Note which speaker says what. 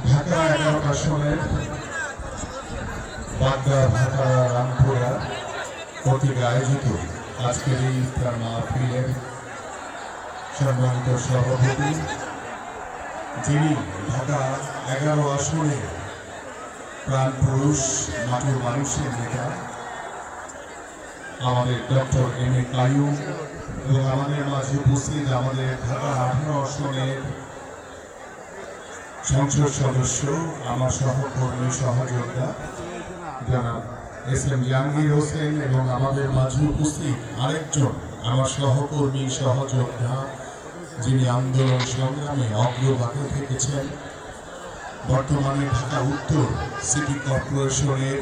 Speaker 1: ঢাকা 11 আসনের বাগদা ঢাকা রামপুরা কর্তৃক আয়োজিত আজকের এই ইফতার মাহফিলের সম্মানিত সভাপতি, যিনি ঢাকা 11 আসনে প্রাণ পুরুষ মাটির মানুষের নেতা আমাদের ডক্টর এম এ কাইয়ুম, এবং আমাদের মাঝে উপস্থিত আমাদের ঢাকা 18 আসনের সংসদ সদস্য, আমার সহকর্মী সহযোদ্ধা জনাব এস এম জাহাঙ্গীর হোসেন, এবং আমাদের মাঝে উপস্থিত আরেকজন আমার সহকর্মী সহযোদ্ধা, যিনি আন্দোলন সংগ্রামে অগ্রভাগে থেকেছেন, বর্তমানে ঢাকা উত্তর সিটি কর্পোরেশনের